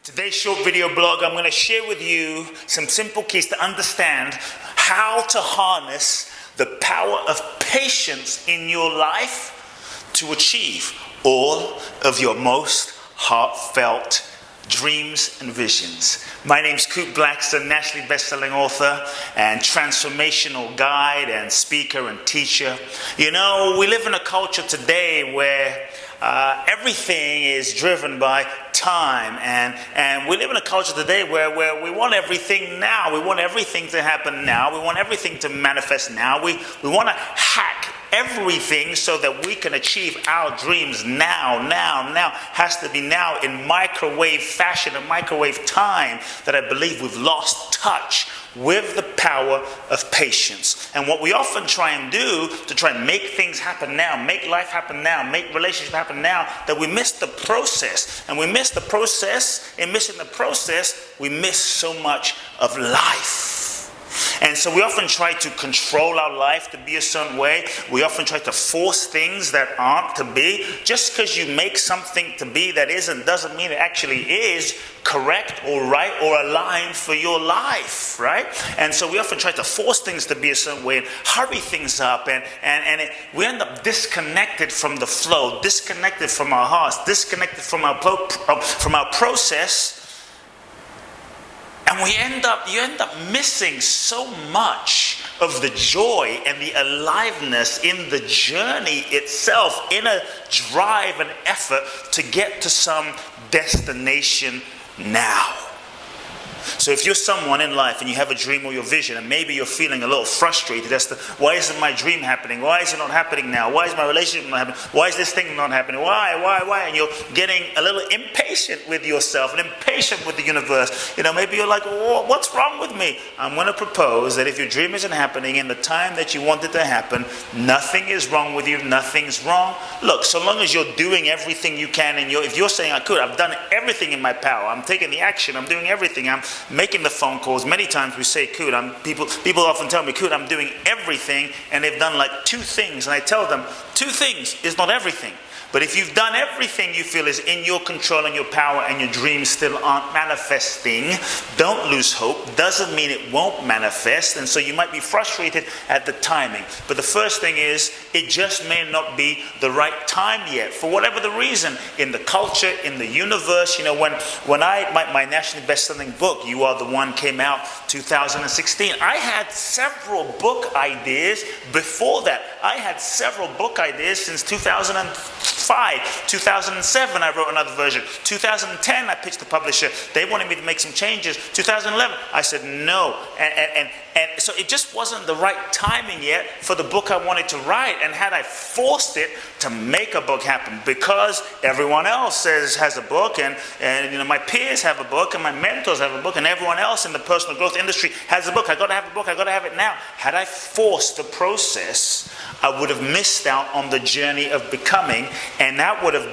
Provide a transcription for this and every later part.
Today's short video blog, I'm going to share with you some simple keys to understand how to harness the power of patience in your life to achieve all of your most heartfelt dreams and visions. My name's Kute, Blackson, nationally best-selling author and transformational guide and speaker and teacher. You know, we live in a culture today where everything is driven by time, and we live in a culture today where we want everything now. We want everything to happen now. We want everything to manifest now. We want to hack everything so that we can achieve our dreams now. Has to be now in microwave fashion, in microwave time, that I believe we've lost touch with the power of patience. And what we often try and do to try and make things happen now, make life happen now, make relationships happen now, that we miss the process. And we miss the process. In missing the process, we miss so much of life. And so we often try to control our life to be a certain way. We often try to force things that aren't to be. Just because you make something to be that isn't doesn't mean it actually is correct or right or aligned for your life, right? And so we often try to force things to be a certain way and hurry things up, and we end up disconnected from the flow, disconnected from our hearts, disconnected from our process. And you end up missing so much of the joy and the aliveness in the journey itself, in a drive and effort to get to some destination now. So if you're someone in life and you have a dream or your vision, and maybe you're feeling a little frustrated as to why isn't my dream happening? Why is it not happening now? Why is my relationship not happening? Why is this thing not happening? Why? And you're getting a little impatient with yourself and impatient with the universe. You know, maybe you're like, oh, what's wrong with me? I'm going to propose that if your dream isn't happening in the time that you want it to happen, nothing is wrong with you. Nothing's wrong. Look, so long as you're doing everything you can, and if you're saying, I've done everything in my power. I'm taking the action. I'm doing everything. I'm making the phone calls. Many times we say, Kute, people often tell me, Kute, I'm doing everything, and they've done like 2 things. And I tell them, 2 things is not everything. But if you've done everything you feel is in your control and your power, and your dreams still aren't manifesting, don't lose hope. Doesn't mean it won't manifest. And so you might be frustrated at the timing. But the first thing is, it just may not be the right time yet. For whatever the reason, in the culture, in the universe. You know, when my nationally best-selling book, You Are the One, came out 2016, I had several book ideas before that. I had several book ideas since 2005, 2007 I wrote another version. 2010 I pitched the publisher. They wanted me to make some changes. 2011 I said no. And so it just wasn't the right timing yet for the book I wanted to write. And had I forced it to make a book happen, because everyone else has a book, and you know, my peers have a book, and my mentors have a book, and everyone else in the personal growth industry has a book. I got to have a book. I got to have it now. Had I forced the process, I would have missed out on the journey of becoming, and that would have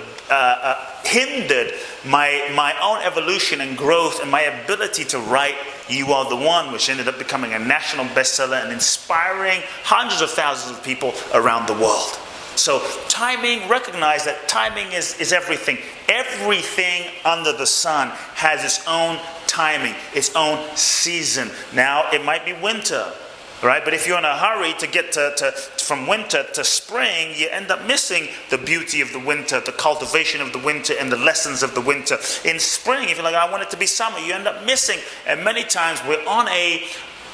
hindered my own evolution and growth and my ability to write You Are the One, which ended up becoming a national bestseller and inspiring hundreds of thousands of people around the world. So timing, recognize that timing is everything. Everything under the sun has its own timing, its own season. Now, it might be winter, right? But if you're in a hurry to get from winter to spring, you end up missing the beauty of the winter, the cultivation of the winter, and the lessons of the winter. In spring, if you're like, I want it to be summer, you end up missing. And many times we're on a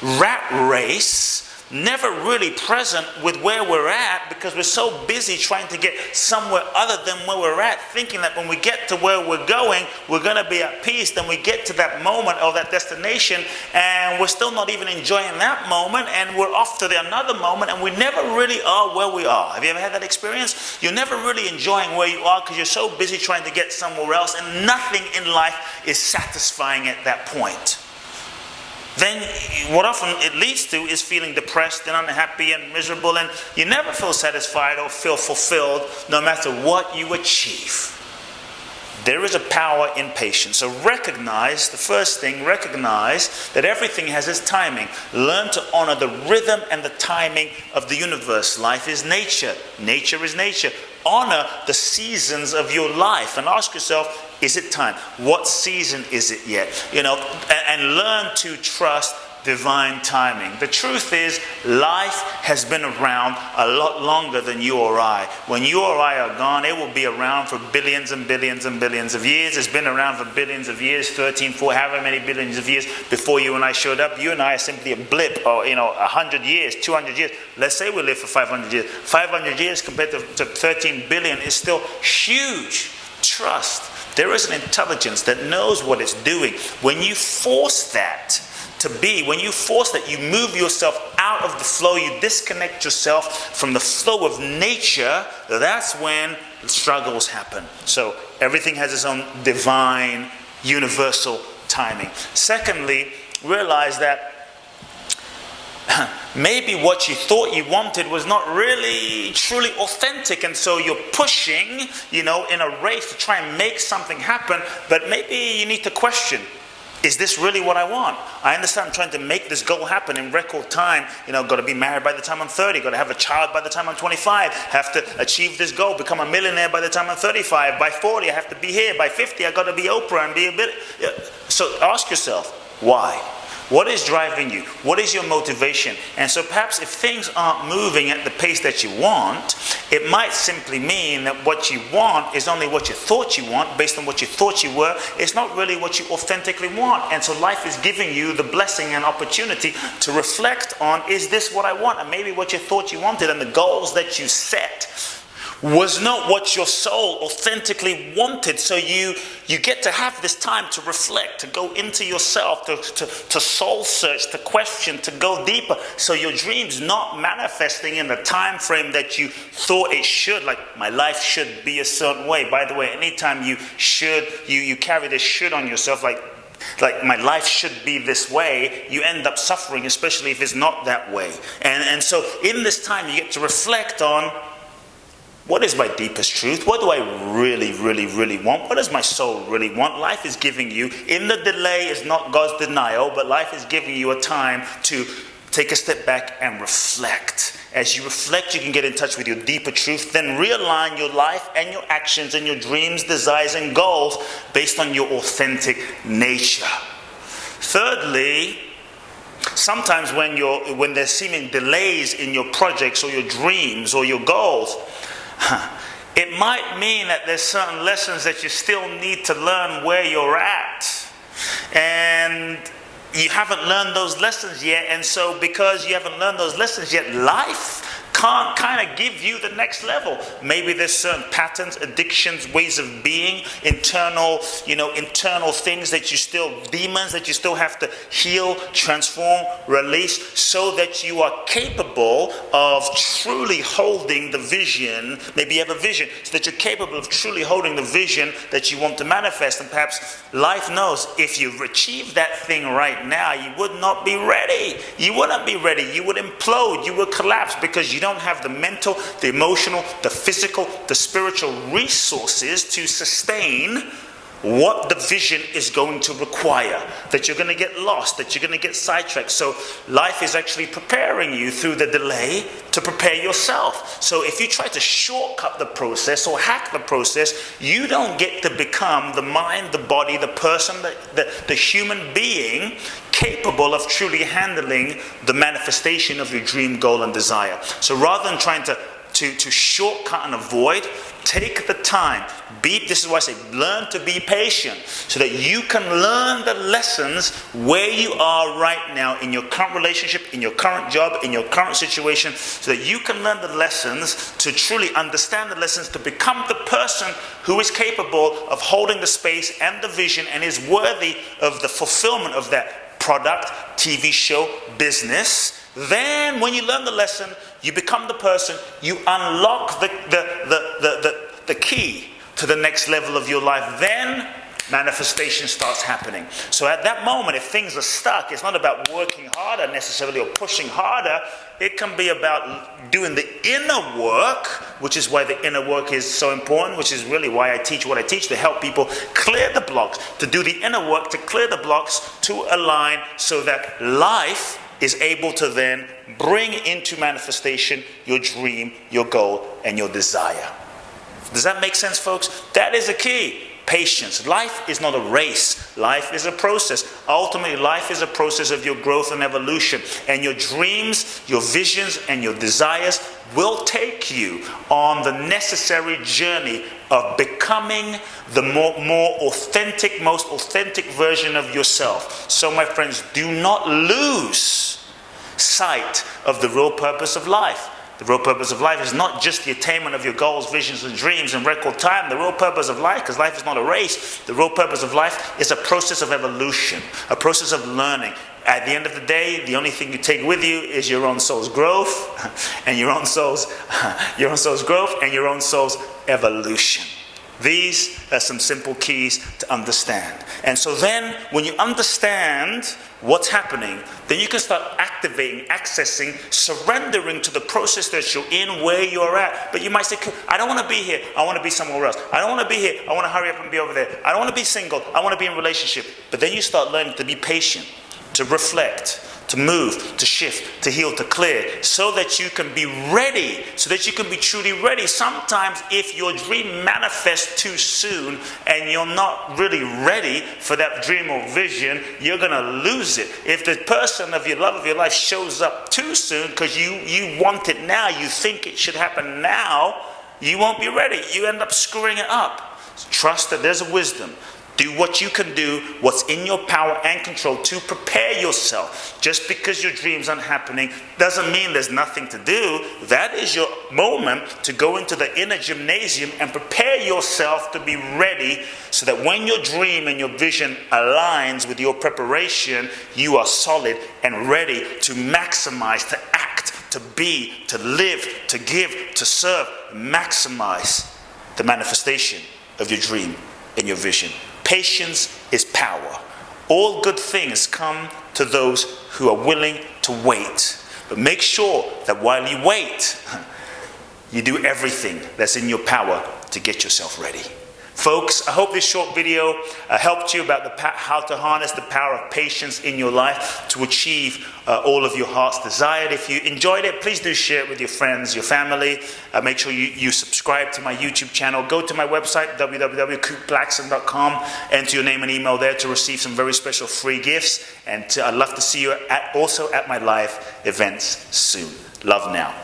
rat race, never really present with where we're at, because we're so busy trying to get somewhere other than where we're at, thinking that when we get to where we're going, we're going to be at peace. Then we get to that moment or that destination, and we're still not even enjoying that moment, and we're off to another moment, and we never really are where we are. Have you ever had that experience? You're never really enjoying where you are because you're so busy trying to get somewhere else, and nothing in life is satisfying at that point. Then what often it leads to is feeling depressed and unhappy and miserable, and you never feel satisfied or feel fulfilled no matter what you achieve. There is a power in patience. So recognize, the first thing, recognize that everything has its timing. Learn to honor the rhythm and the timing of the universe. Life is nature. Nature is nature. Honor the seasons of your life and ask yourself, Is it time? What season is it yet? And learn to trust divine timing. The truth is, life has been around a lot longer than you or I. When you or I are gone, it will be around for billions and billions and billions of years. It's been around for billions of years, 13, 4, however many billions of years before you and I showed up. You and I are simply a blip, or 100 years, 200 years. Let's say we live for 500 years. 500 years compared to 13 billion is still huge. Trust. There is an intelligence that knows what it's doing. When you force that to be, when you force that, you move yourself out of the flow, you disconnect yourself from the flow of nature, that's when struggles happen. So everything has its own divine, universal timing. Secondly, realize that maybe what you thought you wanted was not really truly authentic, and so you're pushing, in a race to try and make something happen, but maybe you need to question, is this really what I want? I understand I'm trying to make this goal happen in record time. Got to be married by the time I'm 30. Got to have a child by the time I'm 25. Have to achieve this goal. Become a millionaire by the time I'm 35. By 40, I have to be here. By 50, I got to be Oprah and be a bit. So ask yourself, why? What is driving you? What is your motivation? And so perhaps if things aren't moving at the pace that you want, it might simply mean that what you want is only what you thought you want, based on what you thought you were. It's not really what you authentically want. And so life is giving you the blessing and opportunity to reflect on, is this what I want? And maybe what you thought you wanted and the goals that you set was not what your soul authentically wanted. So you get to have this time to reflect, to go into yourself, to soul search, to question, to go deeper. So your dream's not manifesting in the time frame that you thought it should. Like, my life should be a certain way. By the way, anytime you carry this should on yourself, like my life should be this way, you end up suffering, especially if it's not that way. And so in this time, you get to reflect on, what is my deepest truth? What do I really, really, really want? What does my soul really want? Life is giving you, in the delay is not God's denial, but life is giving you a time to take a step back and reflect. As you reflect, you can get in touch with your deeper truth, then realign your life and your actions and your dreams, desires, and goals based on your authentic nature. Thirdly, sometimes when there's seeming delays in your projects or your dreams or your goals, it might mean that there's certain lessons that you still need to learn where you're at. And you haven't learned those lessons yet. And so because you haven't learned those lessons yet, life can't kind of give you the next level. Maybe there's certain patterns, addictions, ways of being, internal things that demons that you still have to heal, transform, release, so that you are capable of truly holding the vision. Maybe you have a vision, so that you're capable of truly holding the vision that you want to manifest. And perhaps life knows, if you achieve that thing right now, you would not be ready. You wouldn't be ready. You would implode. You would collapse, because you don't have the mental, the emotional, the physical, the spiritual resources to sustain what the vision is going to require. That you're going to get lost, that you're going to get sidetracked. So life is actually preparing you through the delay to prepare yourself. So if you try to shortcut the process or hack the process, you don't get to become the mind, the body, the person, the human being capable of truly handling the manifestation of your dream, goal, and desire. So rather than trying to shortcut and avoid, take the time. This is why I say, learn to be patient, so that you can learn the lessons where you are right now, in your current relationship, in your current job, in your current situation, so that you can learn the lessons, to truly understand the lessons, to become the person who is capable of holding the space and the vision and is worthy of the fulfillment of that product, TV show, business. Then when you learn the lesson, you become the person, you unlock the key to the next level of your life. Then manifestation starts happening. So at that moment, if things are stuck, it's not about working harder necessarily or pushing harder. It can be about doing the inner work, which is why the inner work is so important, which is really why I teach what I teach, to help people clear the blocks, to do the inner work, to clear the blocks, to align, so that life is able to then bring into manifestation your dream, your goal, and your desire. Does that make sense, folks? That is a key. patience. Life is not a race. Life is a process. Ultimately, life is a process of your growth and evolution. And your dreams, your visions, and your desires will take you on the necessary journey of becoming the more authentic, most authentic version of yourself. So, my friends, do not lose sight of the real purpose of life. The real purpose of life is not just the attainment of your goals, visions, and dreams in record time. The real purpose of life, because life is not a race, the real purpose of life is a process of evolution, a process of learning. At the end of the day, the only thing you take with you is your own soul's growth, and your own soul's growth, and your own soul's evolution. These are some simple keys to understand. And so then, when you understand what's happening, then you can start activating, accessing, surrendering to the process that you're in, where you're at. But you might say, I don't want to be here. I want to be somewhere else. I don't want to be here. I want to hurry up and be over there. I don't want to be single. I want to be in a relationship. But then you start learning to be patient, to reflect, to move, to shift, to heal, to clear, so that you can be ready, so that you can be truly ready. Sometimes if your dream manifests too soon and you're not really ready for that dream or vision, you're going to lose it. If the person of your love of your life shows up too soon because you want it now, you think it should happen now, you won't be ready. You end up screwing it up. Trust that there's a wisdom. Do what you can do, what's in your power and control to prepare yourself. Just because your dreams aren't happening doesn't mean there's nothing to do. That is your moment to go into the inner gymnasium and prepare yourself to be ready, so that when your dream and your vision aligns with your preparation, you are solid and ready to maximize, to act, to be, to live, to give, to serve. Maximize the manifestation of your dream and your vision. Patience is power. All good things come to those who are willing to wait. But make sure that while you wait, you do everything that's in your power to get yourself ready. Folks, I hope this short video helped you about how to harness the power of patience in your life to achieve all of your heart's desire. If you enjoyed it, please do share it with your friends, your family. Make sure you subscribe to my YouTube channel. Go to my website, www.kuteblackson.com. Enter your name and email there to receive some very special free gifts. And I'd love to see you also at my live events soon. Love now.